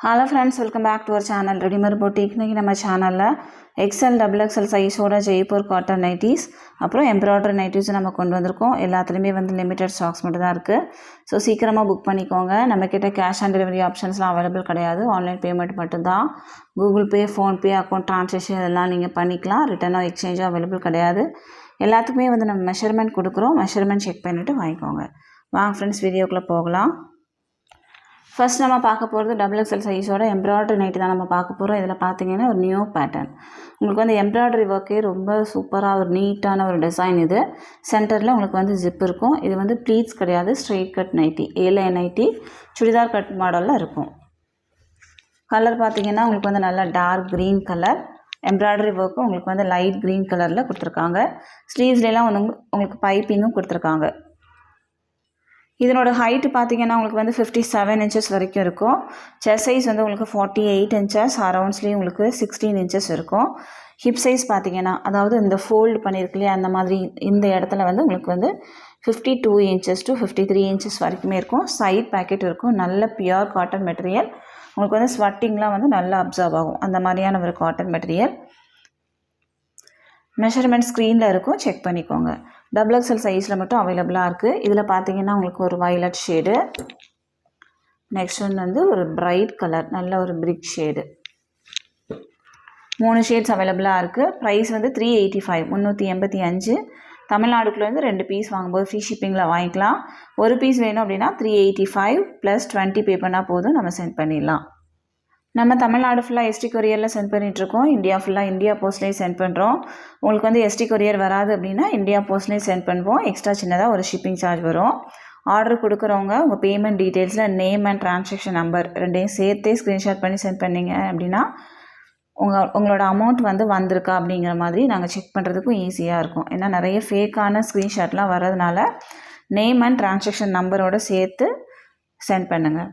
Hello friends, welcome back to our channel Ready-Made Boutique. இன்னைக்கு நம்ம சேனல்ல XL XXL சைஸோட ஜெய்ப்பூர் காட்டன் நைட்டிஸ் அப்புறம் எம்ப்ராய்டரி நைட்டிஸ் நம்ம கொண்டு வந்திருக்கோம். எல்லாத்துலயுமே லிமிட்டட் ஸ்டாக்ஸ் மட்டும் தான் இருக்கு. ஸோ சீக்கிரமா புக் பண்ணிக்கோங்க. நம்ம கிட்ட கேஷ் ஆன் டெலிவரி ஆப்ஷன்ஸ்லாம் அவைலபிள் கிடையாது. ஆன்லைன் பேமெண்ட் மட்டும் தான். Google Pay, PhonePe, account transaction இதெல்லாம் நீங்கள் பண்ணிக்கலாம். ரிட்டர்னோ எக்ஸ்சேஞ்சோ அவைலபிள் கிடையாது. எல்லாத்துக்குமே நம்ம மெஷர்மெண்ட் கொடுக்குறோம். மெஷர்மெண்ட் செக் பண்ணிவிட்டு வாங்கிக்கோங்க. வாங்க ஃப்ரெண்ட்ஸ், வீடியோக்குள்ளே போகலாம். ஃபர்ஸ்ட் நம்ம பார்க்க போகிறது XXL சைஸோட எம்ப்ராய்டரி நைட்டி தான் நம்ம பார்க்க போகிறோம். இதில் பார்த்தீங்கன்னா ஒரு நியூ பேட்டர்ன். உங்களுக்கு எம்ப்ராய்டரி ஒர்க்கே ரொம்ப சூப்பராக ஒரு நீட்டான ஒரு டிசைன். இது சென்டரில் உங்களுக்கு ஜிப் இருக்கும். இது ப்ளீட்ஸ் கிடையாது, straight cut nighty, A line nighty, churidar cut மாடலில் இருக்கும். கலர் பார்த்தீங்கன்னா உங்களுக்கு நல்லா டார்க் க்ரீன் கலர். எம்ப்ராய்டரி ஒர்க்கும் உங்களுக்கு லைட் க்ரீன் கலரில் கொடுத்துருக்காங்க. ஸ்லீவ்ஸ்லாம் உங்களுக்கு பைப்பிங்கும் கொடுத்துருக்காங்க. இதனோட ஹைட்டு பார்த்தீங்கன்னா உங்களுக்கு 57 இன்ச்சஸ் வரைக்கும் இருக்கும். செஸ்ட் சைஸ் உங்களுக்கு 48 இன்ச்சஸ், அரவுண்ட் ஸ்லீவ் உங்களுக்கு 16 இன்ச்சஸ் இருக்கும். ஹிப் சைஸ் பார்த்தீங்கன்னா, அதாவது இந்த ஃபோல்டு பண்ணியிருக்கு இல்லையா, அந்த மாதிரி இந்த இடத்துல உங்களுக்கு 52 இன்ச்சஸ் டு 53 இன்ச்சஸ் வரைக்குமே இருக்கும். சைட் பேக்கெட் இருக்கும். நல்ல பியூர் காட்டன் மெட்டீரியல். உங்களுக்கு ஸ்வெட்டிங்லாம் நல்லா அப்சர்வ் ஆகும். அந்த மாதிரியான ஒரு காட்டன் மெட்டீரியல். மெஷர்மெண்ட் ஸ்க்ரீனில் இருக்கும், செக் பண்ணிக்கோங்க. XXL சைஸில் மட்டும் அவைலபிளாக இருக்குது. இதில் பார்த்தீங்கன்னா உங்களுக்கு ஒரு வயலட் ஷேடு, நெக்ஸ்ட் ஒரு பிரைட் கலர், நல்ல ஒரு பிரிக் ஷேடு. 3 ஷேட்ஸ் அவைலபிளாக இருக்குது. ப்ரைஸ் 385, 385. தமிழ்நாடுக்குள்ளேருந்து 2 பீஸ் வாங்கும்போது ஃப்ரீ ஷிப்பிங்கில் வாங்கிக்கலாம். ஒரு பீஸ் வேணும் அப்படின்னா 385 + 20 பே பண்ணால் போதும், நம்ம சென்ட் பண்ணிடலாம். நம்ம தமிழ்நாடு ஃபுல்லாக எஸ்டி கொரியரில் சென்ட் பண்ணிகிட்ருக்கோம். இந்தியா ஃபுல்லாக இந்தியா போஸ்ட்லேயே சென்ட் பண்ணுறோம். உங்களுக்கு எஸ்டி கொரியர் வராது அப்படின்னா இந்தியா போஸ்ட்லேயே சென்ட் பண்ணுவோம். எக்ஸ்ட்ரா சின்னதாக ஒரு ஷிப்பிங் சார்ஜ் வரும். ஆர்டர் கொடுக்குறவங்க உங்கள் பேமெண்ட் டீட்டெயில்ஸில் நேம் அண்ட் ட்ரான்சாக்ஷன் நம்பர் ரெண்டையும் சேர்த்தே ஸ்க்ரீன்ஷாட் பண்ணி சென்ட் பண்ணிங்க அப்படின்னா உங்களோட அமௌண்ட் வந்திருக்கா அப்படிங்கிற மாதிரி நாங்கள் செக் பண்ணுறதுக்கும் ஈஸியாக இருக்கும். ஏன்னா நிறைய ஃபேக்கான ஸ்க்ரீன்ஷாட்லாம் வர்றதுனால நேம் அண்ட் ட்ரான்சாக்ஷன் நம்பரோடு சேர்த்து சென்ட் பண்ணுங்கள்.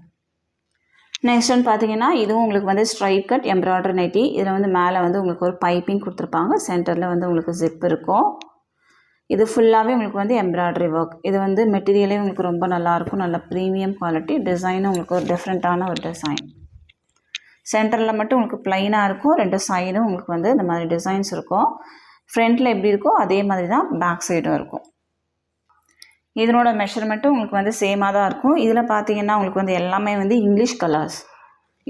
நெக்ஸ்ட் பார்த்தீங்கன்னா, இதுவும் உங்களுக்கு ஸ்ட்ரைட் கட் எம்ப்ராய்டரி நைட்டி. இதில் மேலே உங்களுக்கு ஒரு பைப்பிங் கொடுத்துருப்பாங்க. சென்டரில் உங்களுக்கு ஜிப் இருக்கும். இது ஃபுல்லாகவே உங்களுக்கு எம்ப்ராய்டரி ஒர்க். இது மெட்டீரியலே உங்களுக்கு ரொம்ப நல்லாயிருக்கும். நல்ல ப்ரீமியம் குவாலிட்டி. டிசைனும் உங்களுக்கு ஒரு டிஃப்ரெண்ட்டான ஒரு டிசைன். சென்டரில் மட்டும் உங்களுக்கு ப்ளைனாக இருக்கும். 2 சைடும் உங்களுக்கு இந்த மாதிரி டிசைன்ஸ் இருக்கும். ஃப்ரண்ட்டில் எப்படி இருக்கோ அதே மாதிரி தான் பேக் சைடும் இருக்கும். இதனோட மெஷர்மெண்ட்டும் உங்களுக்கு சேமாக தான் இருக்கும். இதில் பார்த்தீங்கன்னா உங்களுக்கு எல்லாமே இங்கிலீஷ் கலர்ஸ்.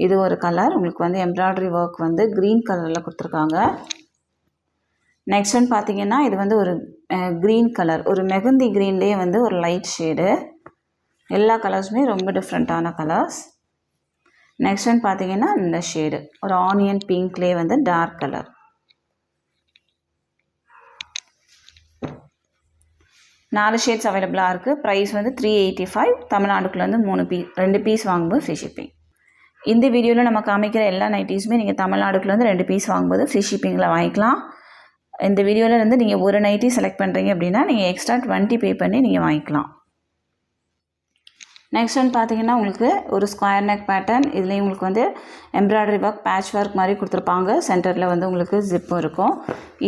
இது ஒரு கலர். உங்களுக்கு எம்ப்ராய்டரி ஒர்க் க்ரீன் கலரில் கொடுத்துருக்காங்க. நெக்ஸ்ட் பார்த்தீங்கன்னா இது ஒரு க்ரீன் கலர், ஒரு மெகந்தி க்ரீன்லேயே ஒரு லைட் ஷேடு. எல்லா கலர்ஸுமே ரொம்ப டிஃப்ரெண்ட்டான கலர்ஸ். நெக்ஸ்ட் பார்த்தீங்கன்னா இந்த ஷேடு ஒரு ஆனியன் பிங்க்லேயே டார்க் கலர். நாலு ஷேட்ஸ் அவைலபிளாக இருக்குது. ப்ரைஸ் 385. தமிழ்நாடுக்குள்ளே 2 பீஸ் வாங்கும்போது ஃப்ரீ ஷிப்பிங். இந்த வீடியோவில் நம்ம காமிக்கிற எல்லா நைட்டிஸுமே நீங்கள் தமிழ்நாடுக்குள்ளே 2 பீஸ் வாங்கும்போது ஃப்ரீ ஷிப்பிங்கில் வாங்கிக்கலாம். இந்த வீடியோவில் நீங்கள் ஒரு நைட்டி செலக்ட் பண்ணுறீங்க அப்படின்னா நீங்கள் எக்ஸ்ட்ரா 20 பே பண்ணி நீங்கள் வாங்கிக்கலாம். நெக்ஸ்ட் பார்த்தீங்கன்னா உங்களுக்கு ஒரு ஸ்கொயர் நெக் பேட்டர்ன். இதுலேயும் உங்களுக்கு எம்ப்ராய்டரி ஒர்க், பேட்ச் ஒர்க் மாதிரி கொடுத்துருப்பாங்க. சென்டரில் உங்களுக்கு ஜிப்பும் இருக்கும்.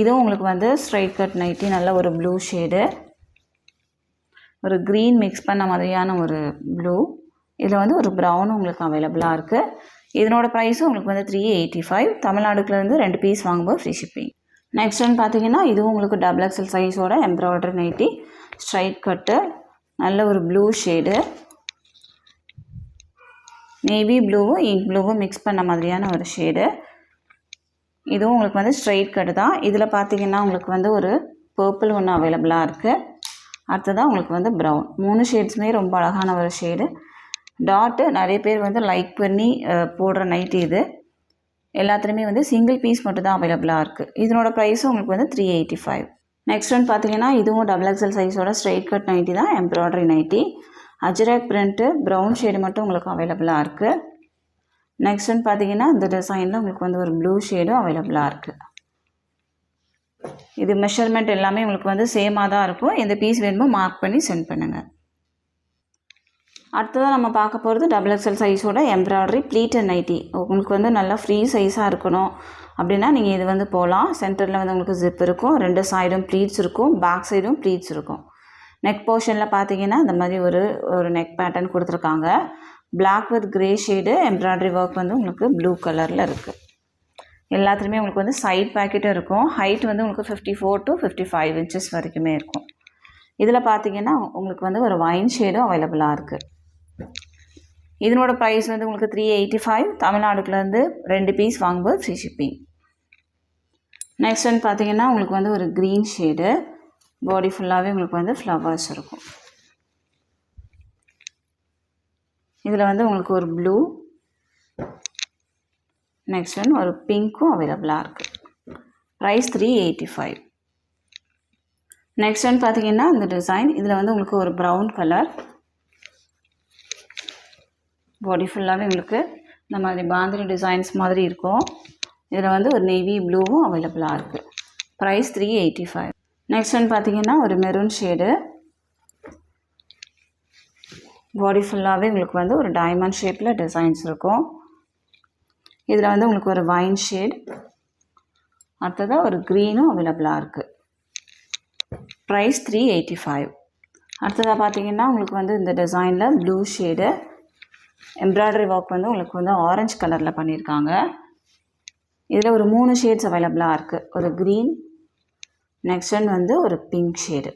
இதுவும் உங்களுக்கு ஸ்ட்ரைட் கட் நைட்டி, நல்ல ஒரு ப்ளூ ஷேடு, ஒரு க்ரீன் மிக்ஸ் பண்ண மாதிரியான ஒரு ப்ளூ. இதில் ஒரு ப்ரௌனும் உங்களுக்கு அவைலபிளாக இருக்குது. இதனோட ப்ரைஸும் உங்களுக்கு 385. தமிழ்நாடுக்குள்ளேருந்து 2 பீஸ் வாங்கும்போது ஃப்ரீ ஷிப்பிங். நெக்ஸ்ட் பார்த்தீங்கன்னா இதுவும் உங்களுக்கு XXL சைஸோட எம்ப்ராய்டரி நைட்டி, ஸ்ட்ரைட் கட்டு, நல்ல ஒரு ப்ளூ ஷேடு, நேவி ப்ளூவும் இங்க் ப்ளூவும் மிக்ஸ் பண்ண மாதிரியான ஒரு ஷேடு. இதுவும் உங்களுக்கு ஸ்ட்ரைட் கட்டு தான். இதில் பார்த்தீங்கன்னா உங்களுக்கு ஒரு பர்பிள் ஒன்று அவைலபிளாக இருக்குது. அடுத்ததாக உங்களுக்கு ப்ரௌன். 3 ஷேட்ஸுமே ரொம்ப அழகான ஒரு ஷேடு. டாட்டு நிறைய பேர் லைக் பண்ணி போடுற நைட்டி. இது எல்லாத்துலேயுமே சிங்கிள் பீஸ் மட்டும் தான் அவைலபிளாக இருக்குது. இதனோட ப்ரைஸும் உங்களுக்கு 385. நெக்ஸ்ட் பார்த்தீங்கன்னா இதுவும் XXL சைஸோட ஸ்ட்ரெயிட் கட் நைட்டி தான், embroidery nighty. Ajrakh print, brown shade மட்டும் உங்களுக்கு அவைலபிளாக இருக்குது. நெக்ஸ்ட் பார்த்தீங்கன்னா இந்த டிசைனில் உங்களுக்கு ஒரு ப்ளூ ஷேடும் அவைலபிளாக இருக்குது. இது மெஷர்மெண்ட் எல்லாமே உங்களுக்கு சேமாக தான் இருக்கும். எந்த பீஸ் வேணுமோ மார்க் பண்ணி சென்ட் பண்ணுங்கள். அடுத்ததாக நம்ம பார்க்க போகிறது XXL சைஸோட எம்ப்ராய்டரி ப்ளீட்டட் நைட்டி. உங்களுக்கு நல்லா ஃப்ரீ சைஸாக இருக்கணும் அப்படின்னா நீங்கள் இது போகலாம். சென்டரில் உங்களுக்கு ஜிப் இருக்கும். 2 சைடும் ப்ளீட்ஸ் இருக்கும். பேக் சைடும் ப்ளீட்ஸ் இருக்கும். நெக் போர்ஷனில் பார்த்தீங்கன்னா இந்த மாதிரி ஒரு நெக் பேட்டர்ன் கொடுத்துருக்காங்க. Black with grey shade embroidery work வந்து உங்களுக்கு ப்ளூ கலரில் இருக்குது. எல்லாத்துலேயுமே உங்களுக்கு வந்து சைட் பேக்கெட்டும் இருக்கும். ஹைட் வந்து உங்களுக்கு 54 to 55 இன்ச்சஸ் வரைக்குமே இருக்கும். இதில் பார்த்தீங்கன்னா உங்களுக்கு வந்து ஒரு வைன் ஷேடும் அவைலபிளாக இருக்குது. இதனோட ப்ரைஸ் வந்து உங்களுக்கு 385. தமிழ்நாடுக்குலேருந்து 2 பீஸ் வாங்கும்போது ஃப்ரீ ஷிப்பிங். நெக்ஸ்ட் வந்து பார்த்தீங்கன்னா உங்களுக்கு வந்து ஒரு க்ரீன் ஷேடு, பாடி ஃபுல்லாகவே உங்களுக்கு வந்து ஃப்ளவர்ஸ் இருக்கும். இதில் வந்து உங்களுக்கு ஒரு ப்ளூ, நெக்ஸ்ட் ஒன் ஒரு பிங்க்கும் அவைலபிளாக இருக்குது. ப்ரைஸ் 385. நெக்ஸ்ட் ஒன் பார்த்தீங்கன்னா இந்த டிசைன், இதில் வந்து உங்களுக்கு ஒரு ப்ரௌன் கலர், பாடி ஃபுல்லாகவே உங்களுக்கு இந்த மாதிரி பாந்தினி டிசைன்ஸ் மாதிரி இருக்கும். இதில் வந்து ஒரு நேவி ப்ளூவும் அவைலபிளாக இருக்குது. ப்ரைஸ் 385. நெக்ஸ்ட் ஒன் பார்த்தீங்கன்னா ஒரு மெரூன் ஷேடு, பாடி ஃபுல்லாகவே உங்களுக்கு வந்து ஒரு டைமண்ட் ஷேப்பில் டிசைன்ஸ் இருக்கும். இதில் வந்து உங்களுக்கு ஒரு வைன் ஷேட், அடுத்ததாக ஒரு க்ரீனும் அவைலபிளாக இருக்குது. ப்ரைஸ் 385. அடுத்ததாக பார்த்தீங்கன்னா உங்களுக்கு வந்து இந்த டிசைனில் ப்ளூ ஷேடு, எம்ப்ராய்டரி ஒர்க் வந்து உங்களுக்கு வந்து ஆரஞ்சு கலரில் பண்ணியிருக்காங்க. இதில் ஒரு 3 ஷேட்ஸ் அவைலபிளாக இருக்குது. ஒரு க்ரீன், நெக்ஸ்ட் ஒன் வந்து ஒரு pink shade.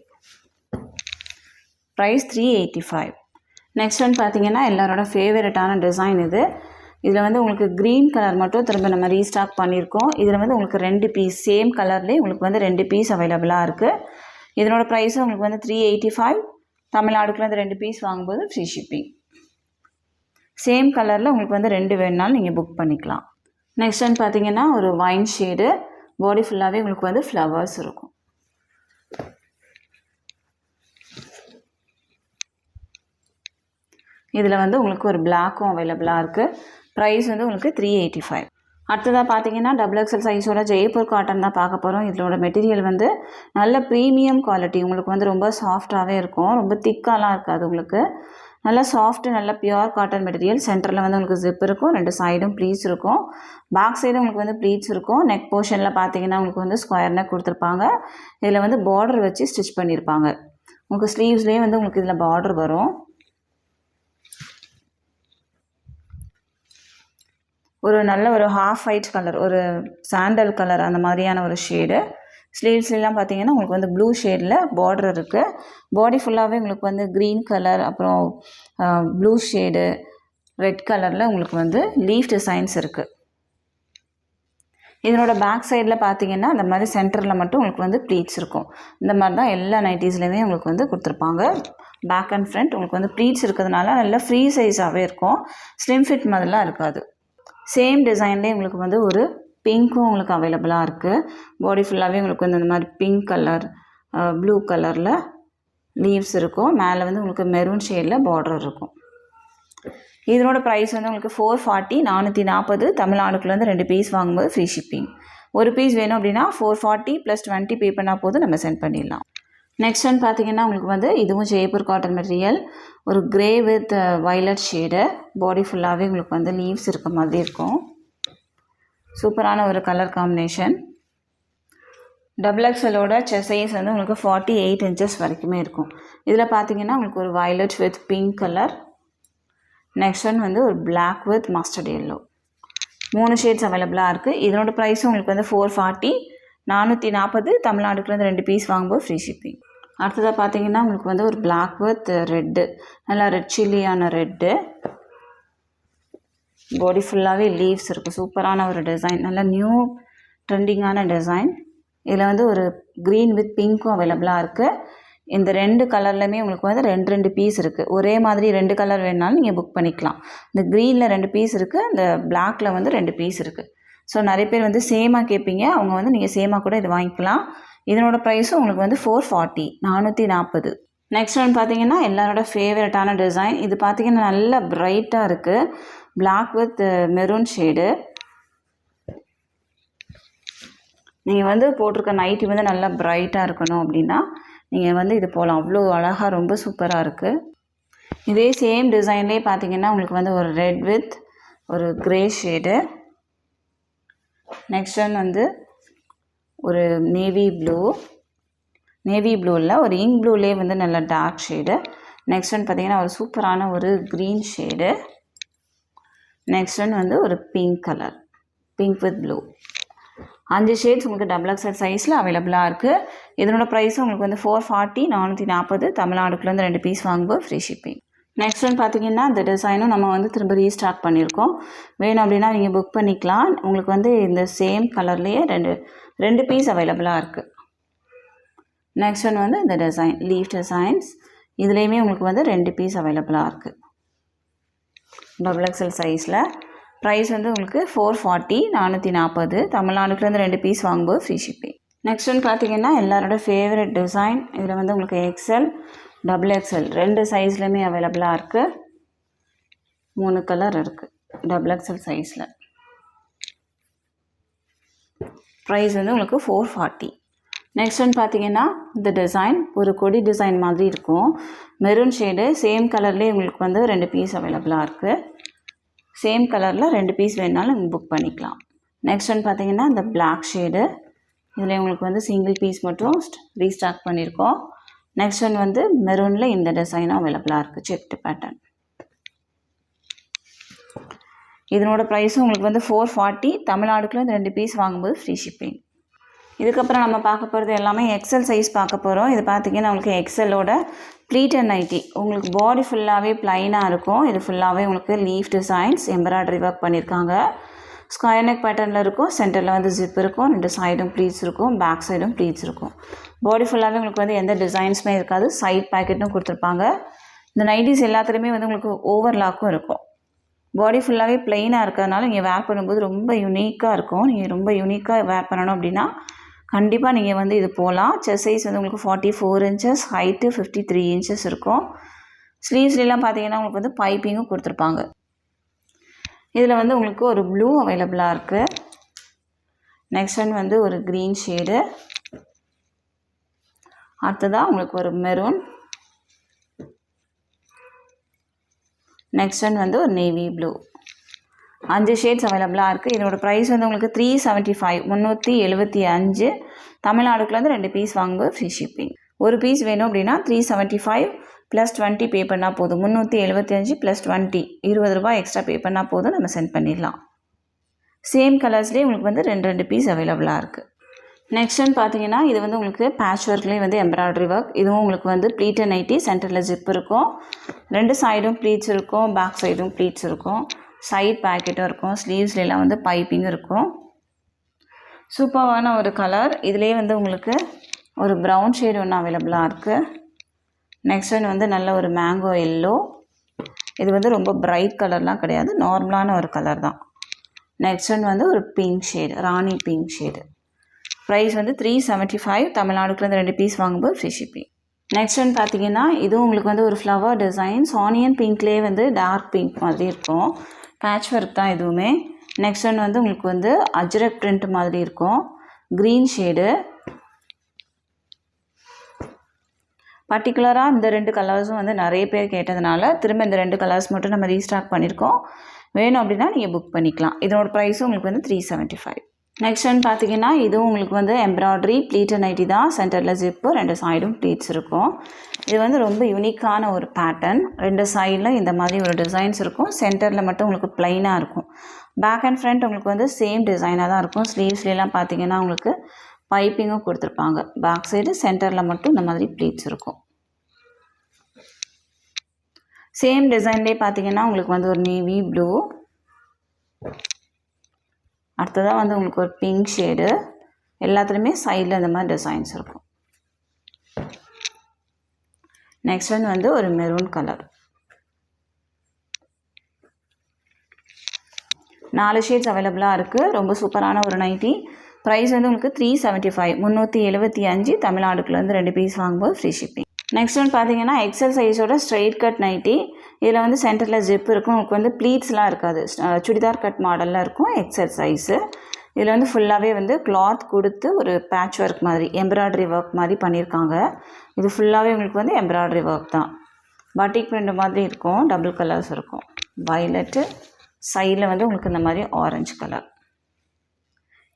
Price 385. Next one பார்த்தீங்கன்னா எல்லாரோட ஃபேவரட்டான டிசைன் இது. இதில் வந்து உங்களுக்கு க்ரீன் கலர் மட்டும் திரும்ப நம்ம ரீஸ்டாக் பண்ணியிருக்கோம். இதில் வந்து உங்களுக்கு 2 பீஸ் சேம் கலர்லேயே உங்களுக்கு வந்து 2 பீஸ் அவைலபிளாக இருக்குது. இதனோட ப்ரைஸும் உங்களுக்கு வந்து 385. தமிழ்நாடுக்குலேருந்து 2 பீஸ் வாங்கும்போது ஃப்ரீ ஷிப்பிங். சேம் கலரில் உங்களுக்கு வந்து 2 வேணுனாலும் நீங்கள் புக் பண்ணிக்கலாம். நெக்ஸ்ட் ஒன் பார்த்தீங்கன்னா ஒரு வைன் ஷேடு, பாடி ஃபுல்லாகவே உங்களுக்கு வந்து ஃப்ளவர்ஸ் இருக்கும். இதில் வந்து உங்களுக்கு ஒரு பிளாக்கும் அவைலபிளாக இருக்குது. ப்ரைஸ் வந்து உங்களுக்கு 385. அடுத்ததாக பார்த்தீங்கன்னா XXL சைஸோட ஜெய்ப்பூர் காட்டன் தான் பார்க்க போகிறோம். இதோட மெட்டீரியல் வந்து நல்ல ப்ரீமியம் குவாலிட்டி, உங்களுக்கு வந்து ரொம்ப சாஃப்டாகவே இருக்கும், ரொம்ப திக்காலாம் இருக்காது. உங்களுக்கு நல்லா சாஃப்ட்டு, நல்ல பியூர் காட்டன் மெட்டீரியல். சென்டரில் வந்து உங்களுக்கு ஜிப் இருக்கும், 2 சைடும் ப்ளீட்ஸ் இருக்கும். பேக் சைடும் உங்களுக்கு வந்து ப்ளீட்ஸ் இருக்கும். நெக் போர்ஷனில் பார்த்தீங்கன்னா உங்களுக்கு வந்து ஸ்கொயர் நெக் கொடுத்துருப்பாங்க. இதில் வந்து பார்டர் வச்சு ஸ்டிச் பண்ணியிருப்பாங்க. உங்களுக்கு ஸ்லீவ்ஸ்லேயே வந்து உங்களுக்கு இதில் பார்டர் வரும். ஒரு நல்ல ஒரு ஹாஃப் ஒயிட் கலர், ஒரு சாண்டல் கலர் அந்த மாதிரியான ஒரு ஷேடு. ஸ்லீவ்ஸ்லாம் பார்த்தீங்கன்னா உங்களுக்கு வந்து ப்ளூ ஷேடில் பார்டர் இருக்குது. பாடி ஃபுல்லாகவே உங்களுக்கு வந்து க்ரீன் கலர், அப்புறம் ப்ளூ ஷேடு, ரெட் கலரில் உங்களுக்கு வந்து லீஃப் டிசைன்ஸ் இருக்குது. இதனோட பேக் சைடில் பார்த்தீங்கன்னா அந்த மாதிரி சென்டரில் மட்டும் உங்களுக்கு வந்து ப்ளீட்ஸ் இருக்கும். இந்த மாதிரி தான் எல்லா நைட்டிஸ்லையுமே உங்களுக்கு வந்து கொடுத்துருப்பாங்க. பேக் அண்ட் ஃப்ரண்ட் உங்களுக்கு வந்து ப்ளீட்ஸ் இருக்கிறதுனால நல்லா ஃப்ரீ சைஸாகவே இருக்கும், ஸ்லிம் ஃபிட் மாதிரிலாம் இருக்காது. சேம் டிசைன்லேயே உங்களுக்கு வந்து ஒரு பிங்க்கும் உங்களுக்கு அவைலபிளாக இருக்குது. பாடி ஃபுல்லாகவே உங்களுக்கு வந்து இந்த மாதிரி பிங்க் கலர், ப்ளூ கலரில் லீவ்ஸ் இருக்கும். மேலே வந்து உங்களுக்கு மெரூன் ஷேடில் பார்டர் இருக்கும். இதனோட ப்ரைஸ் வந்து உங்களுக்கு 440, 440. தமிழ்நாடுக்குள்ளேருந்து 2 பீஸ் வாங்கும்போது ஃப்ரீ ஷிப்பிங். ஒரு பீஸ் வேணும் அப்படின்னா 440 + 20 பே பண்ணால் போதும், நம்ம சென்ட் பண்ணிடலாம். நெக்ஸ்ட் ஒன் பார்த்தீங்கன்னா உங்களுக்கு வந்து இதுவும் ஜெய்ப்பூர் காட்டன் மெட்டீரியல், ஒரு கிரே வித் வயலட் ஷேடு, பாடி ஃபுல்லாகவே உங்களுக்கு வந்து லீவ்ஸ் இருக்க மாதிரி இருக்கும். சூப்பரான ஒரு கலர் காம்பினேஷன். XXLோட செஸ்ட் சைஸ் வந்து உங்களுக்கு 48 இன்ச்சஸ் வரைக்குமே இருக்கும். இதில் பார்த்தீங்கன்னா உங்களுக்கு ஒரு violet with pink colour, next one வந்து ஒரு black with mustard yellow. 3 shades அவைலபிளாக இருக்குது. இதனோட ப்ரைஸும் உங்களுக்கு வந்து 440, 440. தமிழ்நாடுக்குலேருந்து 2 பீஸ் வாங்கும்போது ஃப்ரீ ஷிப்பிங். அடுத்ததாக பார்த்தீங்கன்னா உங்களுக்கு வந்து ஒரு பிளாக் வித் ரெட்டு, நல்லா ரெட் சில்லியான ரெட்டு, பாடி ஃபுல்லாகவே லீவ்ஸ் இருக்குது. சூப்பரான ஒரு டிசைன், நல்லா நியூ ட்ரெண்டிங்கான டிசைன். இதில் வந்து ஒரு க்ரீன் வித் பிங்க்கும் அவைலபிளாக இருக்குது. இந்த 2 கலர்லையுமே உங்களுக்கு வந்து 2 பீஸ் இருக்குது. ஒரே மாதிரி 2 கலர் வேணுனாலும் நீங்கள் புக் பண்ணிக்கலாம். இந்த க்ரீனில் 2 பீஸ் இருக்குது, இந்த பிளாக்கில் வந்து 2 பீஸ் இருக்குது. ஸோ நிறைய பேர் வந்து சேமாக கேட்பீங்க, அவங்க வந்து நீங்கள் சேமாக கூட இது வாங்கிக்கலாம். இதனோட ப்ரைஸும் உங்களுக்கு வந்து 440, 440. நெக்ஸ்ட் ஒன் பார்த்தீங்கன்னா எல்லாரோட ஃபேவரட்டான டிசைன். இது பார்த்தீங்கன்னா நல்ல பிரைட்டாக இருக்குது, பிளாக் வித் மெரூன் ஷேடு. நீங்கள் வந்து போட்டிருக்க நைட்டி வந்து நல்லா பிரைட்டாக இருக்கணும் அப்படின்னா நீங்கள் வந்து இது போகலாம். அவ்வளோ அழகாக, ரொம்ப சூப்பராக இருக்குது. இதே சேம் டிசைன்லேயே பார்த்தீங்கன்னா உங்களுக்கு வந்து ஒரு ரெட் வித் ஒரு க்ரே ஷேடு, நெக்ஸ்ட் ஒன் வந்து ஒரு நேவி ப்ளூவில் ஒரு இங்க் ப்ளூலேயே வந்து நல்ல டார்க் ஷேடு. நெக்ஸ்ட் ஒன் பார்த்தீங்கன்னா ஒரு சூப்பரான ஒரு க்ரீன் ஷேடு. நெக்ஸ்ட் ஒன் வந்து ஒரு pink colour, pink with blue. 5 shades உங்களுக்கு டபுள் எக்ஸல் சைஸில் அவைலபிளாக இருக்குது. இதனோட ப்ரைஸ் உங்களுக்கு வந்து 440, 440. தமிழ்நாடுக்குள்ளேருந்து 2 பீஸ் வாங்கும்போது ஃப்ரீ ஷிப்பிங். நெக்ஸ்ட் ஒன் பார்த்தீங்கன்னா இந்த டிசைனும் நம்ம வந்து திரும்ப ரீஸ்டாக் பண்ணியிருக்கோம். வேணும் அப்படின்னா நீங்கள் புக் பண்ணிக்கலாம். உங்களுக்கு வந்து இந்த சேம் கலர்லேயே ரெண்டு பீஸ் அவைலபிளாக இருக்குது. நெக்ஸ்ட் ஒன் வந்து இந்த டிசைன் லீஃப் டிசைன்ஸ், இதுலேயுமே உங்களுக்கு வந்து 2 பீஸ் அவைலபிளாக இருக்குது டபுள் எக்ஸல் சைஸில். ப்ரைஸ் வந்து உங்களுக்கு 440, 440. தமிழ்நாடுக்குலேருந்து 2 பீஸ் வாங்கும்போது ஃப்ரீ ஷிப்பிங். நெக்ஸ்ட் ஒன் பார்த்தீங்கன்னா எல்லாரோட ஃபேவரட் டிசைன். இதில் வந்து உங்களுக்கு எக்ஸல், டபுள் எக்ஸல் 2 சைஸ்லையுமே அவைலபிளாக இருக்குது. 3 கலர் இருக்குது டபுள் எக்ஸல் சைஸில். ப்ரைஸ் வந்து உங்களுக்கு 440. நெக்ஸ்ட் ஒன் பார்த்தீங்கன்னா இந்த டிசைன் ஒரு கொடி டிசைன் மாதிரி இருக்கும். மெரூன் ஷேடு, சேம் கலர்லேயே உங்களுக்கு வந்து 2 பீஸ் அவைலபிளாக இருக்குது. சேம் கலரில் 2 பீஸ் வேணுனாலும் நீங்கள் புக் பண்ணிக்கலாம். நெக்ஸ்ட் ஒன் பார்த்தீங்கன்னா இந்த பிளாக் ஷேடு, இதில் உங்களுக்கு வந்து சிங்கிள் பீஸ் மட்டும் ரீஸ்டாக் பண்ணியிருக்கோம். நெக்ஸ்ட் ஒன் வந்து மெரூனில் இந்த டிசைனும் அவைலபிளாக இருக்குது, செக்டு பேட்டர்ன். இதனோட ப்ரைஸும் உங்களுக்கு வந்து 440. தமிழ்நாடுக்குள்ள இந்த 2 பீஸ் வாங்கும்போது ஃப்ரீ ஷிப்பிங். இதுக்கப்புறம் நம்ம பார்க்க போகிறது எல்லாமே எக்ஸல் சைஸ் பார்க்க போகிறோம். இது பார்த்திங்கன்னா உங்களுக்கு எக்ஸலோட ப்ளீட்டட் நைட்டி. உங்களுக்கு பாடி ஃபுல்லாகவே ப்ளைனாக இருக்கும். இது ஃபுல்லாகவே உங்களுக்கு லீஃப் டிசைன்ஸ் எம்ப்ராய்டரி ஒர்க் பண்ணியிருக்காங்க. ஸ்கொயர் நெக் பேட்டர்னில் இருக்கும். சென்டரில் வந்து ஜிப் இருக்கும். 2 சைடும் ப்ளீட்ஸ் இருக்கும். பேக் சைடும் ப்ளீட்ஸ் இருக்கும். பாடி ஃபுல்லாகவே உங்களுக்கு வந்து எந்த டிசைன்ஸுமே இருக்காது. சைட் பேக்கெட்டும் கொடுத்துருப்பாங்க. இந்த நைட்டிஸ் எல்லாத்துலேயுமே வந்து உங்களுக்கு ஓவர்லாக்கும் இருக்கும். பாடி ஃபுல்லாகவே ப்ளெயினாக இருக்கிறதுனால நீங்கள் வேர் பண்ணும்போது ரொம்ப யூனிக்காக இருக்கும். நீங்கள் ரொம்ப யூனிக்காக வேர் பண்ணணும் அப்படின்னா கண்டிப்பாக நீங்கள் வந்து இது போகலாம். செஸ்ட் சைஸ் வந்து உங்களுக்கு 44 இன்ச்சஸ், ஹைட்டு 53 இன்ச்சஸ் இருக்கும். ஸ்லீவ்ஸ்லாம் பார்த்தீங்கன்னா உங்களுக்கு வந்து பைப்பிங்கும் கொடுத்துருப்பாங்க. இதில் வந்து உங்களுக்கு ஒரு ப்ளூ அவைலபிளாக இருக்குது. நெக்ஸ்ட் ஒன் வந்து ஒரு க்ரீன் ஷேடு. அடுத்ததாக உங்களுக்கு ஒரு மெரூன். நெக்ஸ்ட் ஒன் வந்து ஒரு நேவி ப்ளூ. 5 ஷேட்ஸ் அவைலபிளாக இருக்குது. இதோட ப்ரைஸ் வந்து உங்களுக்கு 375, 375. தமிழ்நாடுக்குள்ளேருந்து 2 பீஸ் வாங்கும்போது ஃப்ரீ ஷிப்பிங். ஒரு பீஸ் வேணும் அப்படின்னா 375 + 20 பே பண்ணால் போதும். 375 + 20, 20 ரூபாய் எக்ஸ்ட்ரா பே பண்ணால் போதும், நம்ம சென்ட் பண்ணிடலாம். சேம் கலர்ஸ்லேயே உங்களுக்கு வந்து 2 பீஸ் அவைலபிளாக இருக்குது. நெக்ஸ்ட் ஒன் பார்த்தீங்கன்னா இது வந்து உங்களுக்கு பேட்ச் ஒர்க்லேயே வந்து எம்ப்ராய்டரி ஒர்க். இதுவும் உங்களுக்கு வந்து ப்ளீட்டட் நைட்டி. சென்டரில் ஜிப் இருக்கும். 2 சைடும் ப்ளீட்ஸ் இருக்கும். பேக் சைடும் ப்ளீட்ஸ் இருக்கும். சைட் பேக்கெட்டும் இருக்கும். ஸ்லீவ்ஸ்லாம் வந்து பைப்பிங் இருக்கும். சூப்பரான ஒரு கலர். இதுலேயே வந்து உங்களுக்கு ஒரு ப்ரௌன் ஷேடு ஒன்று அவைலபிளாக இருக்குது. நெக்ஸ்ட் ஒன் வந்து நல்ல ஒரு மேங்கோ எல்லோ. இது வந்து ரொம்ப பிரைட் கலர்லாம் கிடையாது, நார்மலான ஒரு கலர் தான். நெக்ஸ்ட் ஒன் வந்து ஒரு பிங்க் ஷேடு, ராணி பிங்க் ஷேடு. ப்ரைஸ் வந்து 375. தமிழ்நாடுக்குள்ளேருந்து 2 பீஸ் வாங்கும்போது ஃப்ரீ ஷிப்பிங். நெக்ஸ்ட் ஒன் பார்த்தீங்கன்னா இதுவும் உங்களுக்கு வந்து ஒரு ஃப்ளவர் டிசைன்ஸ். ஆனியன் பிங்க்லேயே வந்து டார்க் பிங்க் மாதிரி இருக்கும். பேட்ச் ஒர்க் தான் இதுவுமே. நெக்ஸ்ட் ஒன் வந்து உங்களுக்கு வந்து அஜ்ரக் பிரிண்ட் மாதிரி இருக்கும். Green shade. பர்டிகுலராக இந்த 2 கலர்ஸும் வந்து நிறைய பேர் கேட்டதுனால திரும்ப இந்த 2 கலர்ஸ் மட்டும் நம்ம ரீஸ்டாக் பண்ணியிருக்கோம். வேணும் அப்படின்னா நீங்கள் புக் பண்ணிக்கலாம். இதனோட ப்ரைஸும் உங்களுக்கு வந்து 375. நெக்ஸ்ட் ஒன் பார்த்தீங்கன்னா இதுவும் உங்களுக்கு வந்து எம்ப்ராய்டரி ப்ளீட்டட் நைட்டி தான். சென்டரில் ஜிப்பு, 2 சைடும் ப்ளீட்ஸ் இருக்கும். இது வந்து ரொம்ப யூனிக்கான ஒரு பேட்டர்ன். 2 சைடில் இந்த மாதிரி ஒரு டிசைன்ஸ் இருக்கும். சென்டரில் மட்டும் உங்களுக்கு ப்ளைனாக இருக்கும். பேக் அண்ட் ஃப்ரண்ட் உங்களுக்கு வந்து சேம் டிசைனாக தான் இருக்கும். ஸ்லீவ்ஸ்லாம் பார்த்தீங்கன்னா உங்களுக்கு பைப்பிங்கும் கொடுத்துருப்பாங்க. பேக் சைடு சென்டரில் மட்டும் இந்த மாதிரி ப்ளீட்ஸ் இருக்கும். சேம் டிசைன்லேயே பார்த்தீங்கன்னா உங்களுக்கு வந்து ஒரு நேவி ப்ளூ. அடுத்ததாக வந்து உங்களுக்கு ஒரு பிங்க் ஷேடு. எல்லாத்துலேயுமே சைடில் இந்த மாதிரி டிசைன்ஸ் இருக்கும். நெக்ஸ்ட் ஒன் வந்து ஒரு மெரூன் கலர். 4 ஷேட்ஸ் அவைலபிளாக இருக்குது. ரொம்ப சூப்பரான ஒரு நைட்டி. ப்ரைஸ் வந்து உங்களுக்கு 375, 375. தமிழ்நாடுக்குள்ளேருந்து 2 பீஸ் வாங்கும்போது ஃப்ரீ ஷிப்பிங். நெக்ஸ்ட் ஒன் பார்த்தீங்கன்னா எக்ஸல் சைஸோட ஸ்ட்ரெயிட் கட் நைட்டி. இதில் வந்து சென்டரில் ஜிப் இருக்கும். உங்களுக்கு வந்து ப்ளீட்ஸ்லாம் இருக்காது. சுடிதார் கட் மாடலில் இருக்கும். XL size. இதில் வந்து ஃபுல்லாகவே வந்து கிளாத் கொடுத்து ஒரு பேட்ச் ஒர்க் மாதிரி எம்ப்ராய்டரி ஒர்க் மாதிரி பண்ணியிருக்காங்க. இது ஃபுல்லாகவே உங்களுக்கு வந்து எம்ப்ராய்டரி ஒர்க் தான். பட்டிக் பிரிண்ட் மாதிரி இருக்கும். டபுள் கலர்ஸ் இருக்கும். வயலட்டு, சைடில் வந்து உங்களுக்கு இந்த மாதிரி ஆரஞ்சு கலர்.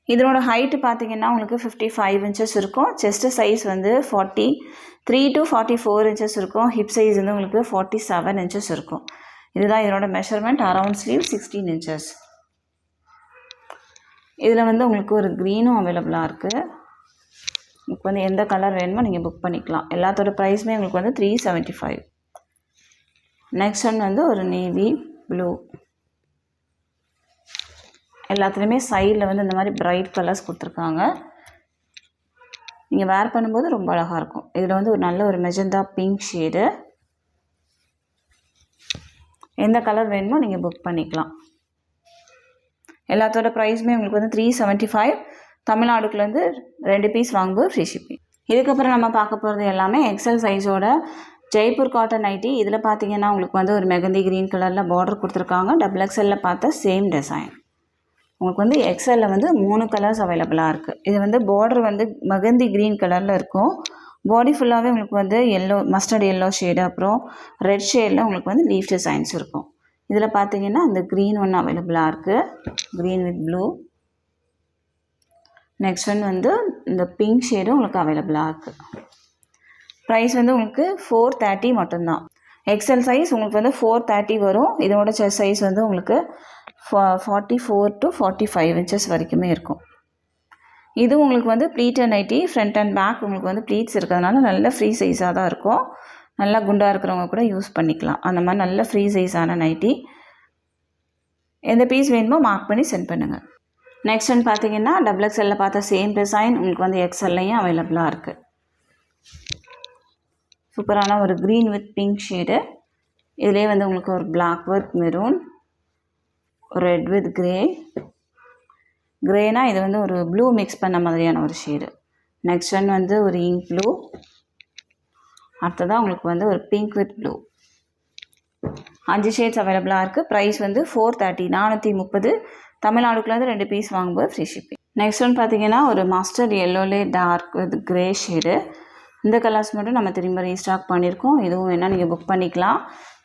இதனோட ஹைட்டு பார்த்தீங்கன்னா உங்களுக்கு 55 இன்ச்சஸ் இருக்கும். செஸ்ட்டு சைஸ் வந்து 43 to 44 இன்ச்சஸ் இருக்கும். ஹிப் சைஸ் வந்து உங்களுக்கு 47 இன்ச்சஸ் இருக்கும். இதுதான் இதனோட மெஷர்மெண்ட். Around sleeve 16 inches. இதில் வந்து உங்களுக்கு ஒரு க்ரீனும் அவைலபிளாக இருக்குது. உங்களுக்கு வந்து எந்த கலர் வேணுமோ நீங்கள் புக் பண்ணிக்கலாம். எல்லாத்தோட ப்ரைஸுமே உங்களுக்கு வந்து 375. நெக்ஸ்ட் ஒன் வந்து ஒரு நேவி ப்ளூ. எல்லாத்துலேயுமே சைடில் வந்து இந்த மாதிரி பிரைட் கலர்ஸ் கொடுத்துருக்காங்க. நீங்கள் வேர் பண்ணும்போது ரொம்ப அழகாக இருக்கும். இதில் வந்து ஒரு நல்ல ஒரு மெஜந்தா பிங்க் ஷேடு. எந்த கலர் வேணுமோ நீங்கள் புக் பண்ணிக்கலாம். எல்லாத்தோட ப்ரைஸுமே உங்களுக்கு வந்து 375. தமிழ்நாடுக்குலேருந்து 2 பீஸ் வாங்கும்போது ஃப்ரீ ஷிப்பிங். இதுக்கப்புறம் நம்ம பார்க்க போகிறது எல்லாமே எக்ஸல் சைஸோட ஜெய்ப்பூர் காட்டன் நைட்டி. இதில் பார்த்தீங்கன்னா உங்களுக்கு வந்து ஒரு மெகந்தி க்ரீன் கலரில் பார்டர் கொடுத்துருக்காங்க. XXL பார்த்த சேம் டிசைன். உங்களுக்கு வந்து எக்ஸலில் வந்து 3 கலர்ஸ் அவைலபிளாக இருக்குது. இது வந்து பார்டர் வந்து மெகந்தி க்ரீன் கலரில் இருக்கும். பாடி ஃபுல்லாகவே உங்களுக்கு வந்து மஸ்டர்ட் எல்லோ ஷேடு, அப்புறம் ரெட் ஷேடில் உங்களுக்கு வந்து லீஃப் டிசைன்ஸ் இருக்கும். இதில் பார்த்தீங்கன்னா இந்த க்ரீன் ஒன்று அவைலபிளாக இருக்குது. Green with blue. Next one வந்து இந்த பிங்க் ஷேடும் உங்களுக்கு அவைலபிளாக இருக்குது. ப்ரைஸ் வந்து உங்களுக்கு 430 மட்டும்தான். எக்ஸல் சைஸ் உங்களுக்கு வந்து 430 வரும். இதோட செஸ்ட் சைஸ் வந்து உங்களுக்கு 44 to 45 inches வரைக்குமே இருக்கும். இது உங்களுக்கு வந்து pleated nighty. Front and back உங்களுக்கு வந்து ப்ளீட்ஸ் இருக்கிறதுனால நல்ல ஃப்ரீ சைஸாக தான் இருக்கும். நல்லா குண்டாக இருக்கிறவங்க கூட யூஸ் பண்ணிக்கலாம். அந்த மாதிரி நல்ல ஃப்ரீ சைஸான நைட்டி. எந்த பீஸ் வேணுமோ மார்க் பண்ணி சென்ட் பண்ணுங்கள். நெக்ஸ்ட் ஒன் பார்த்தீங்கன்னா XXL பார்த்த சேம் டிசைன் உங்களுக்கு வந்து எக்ஸல்லையும் அவைலபிளாக இருக்குது. சூப்பரான ஒரு க்ரீன் வித் பிங்க் ஷேடு. இதிலே வந்து உங்களுக்கு ஒரு black with maroon, red with grey. கிரேனா இது வந்து ஒரு ப்ளூ மிக்ஸ் பண்ண மாதிரியான ஒரு ஷேடு. நெக்ஸ்ட் ஒன் வந்து ஒரு இங்க் ப்ளூ. அடுத்ததான் உங்களுக்கு வந்து ஒரு பிங்க் வித் ப்ளூ. 5 ஷேட்ஸ் அவைலபிளாக இருக்குது. ப்ரைஸ் வந்து 430, 430. தமிழ்நாடுக்குள்ளேருந்து 2 பீஸ் வாங்கும்போது ஃப்ரீ ஷிப்பிங். நெக்ஸ்ட் ஒன் பார்த்தீங்கன்னா ஒரு மஸ்டர்ட் எல்லோலே டார்க் வித் கிரே ஷேடு. இந்த கலர்ஸ் மட்டும் நம்ம திரும்ப ரீஸ்டாக் பண்ணியிருக்கோம். இதுவும் வேணால் நீங்கள் புக் பண்ணிக்கலாம்.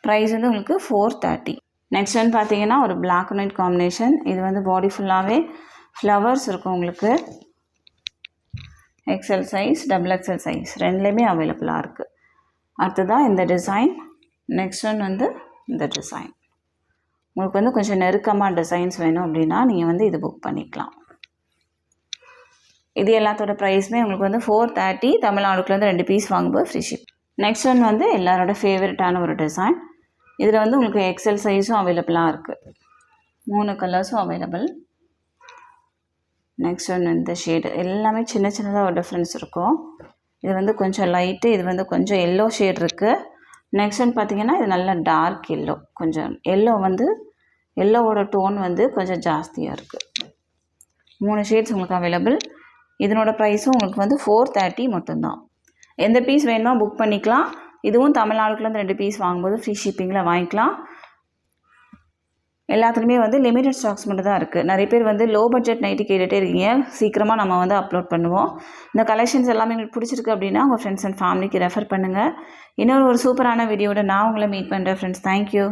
ப்ரைஸ் வந்து உங்களுக்கு 430. நெக்ஸ்ட் ஒன் பார்த்தீங்கன்னா ஒரு பிளாக் அண்ட் ஒயிட் காம்பினேஷன். இது வந்து பாடி ஃபுல்லாகவே ஃப்ளவர்ஸ் இருக்கும் உங்களுக்கு. எக்ஸல் சைஸ், XXL சைஸ் ரெண்டுலேயுமே அவைலபிளாக இருக்குது. அடுத்ததான் இந்த டிசைன். நெக்ஸ்ட் ஒன் வந்து இந்த டிசைன். உங்களுக்கு வந்து கொஞ்சம் நெருக்கமாக டிசைன்ஸ் வேணும் அப்படின்னா நீங்கள் வந்து இது புக் பண்ணிக்கலாம். இது எல்லாத்தோட ப்ரைஸுமே உங்களுக்கு வந்து 430. தமிழ்நாடுக்குலேருந்து 2 பீஸ் வாங்கும்போது ஃப்ரீ ஷிப். நெக்ஸ்ட் ஒன் வந்து எல்லாரோட ஃபேவரட்டான ஒரு டிசைன். இதில் வந்து உங்களுக்கு எக்ஸல் சைஸும் அவைலபிளாக இருக்குது. 3 கலர்ஸும் அவைலபிள். நெக்ஸ்ட் ஒன் இந்த ஷேடு எல்லாமே சின்ன சின்னதாக ஒரு டிஃப்ரென்ஸ் இருக்கும். இது வந்து கொஞ்சம் லைட்டு, இது வந்து கொஞ்சம் எல்லோ ஷேட் இருக்குது. நெக்ஸ்ட் ஒன் பார்த்திங்கன்னா இது நல்ல டார்க் எல்லோ. கொஞ்சம் எல்லோ வந்து எல்லோவோட டோன் வந்து கொஞ்சம் ஜாஸ்தியாக இருக்குது. 3 ஷேட்ஸ் உங்களுக்கு அவைலபிள். இதனோட ப்ரைஸும் உங்களுக்கு வந்து 430 மட்டும்தான். எந்த பீஸ் வேணுமோ புக் பண்ணிக்கலாம். இதுவும் தமிழ்நாடுக்குள்ளேருந்து 2 பீஸ் வாங்கும்போது ஃப்ரீ ஷிப்பிங்கில் வாங்கிக்கலாம். எல்லாத்துலேயுமே வந்து லிமிடெட் ஸ்டாக்ஸ் மட்டும் தான் இருக்குது. நிறைய பேர் வந்து லோ பட்ஜெட் நைட்டி கேட்டுகிட்டே இருக்கீங்க. சீக்கிரமாக நம்ம வந்து அப்லோட் பண்ணுவோம். இந்த கலெக்ஷன்ஸ் எல்லாமே உங்களுக்கு பிடிச்சிருக்கு அப்படின்னா உங்கள் ஃப்ரெண்ட்ஸ் அண்ட் ஃபேமிலிக்கு ரெஃபர் பண்ணுங்கள். இன்னொரு சூப்பரான வீடியோட நான் உங்களை மீட் பண்ணுறேன் ஃப்ரெண்ட்ஸ். தேங்க்யூ.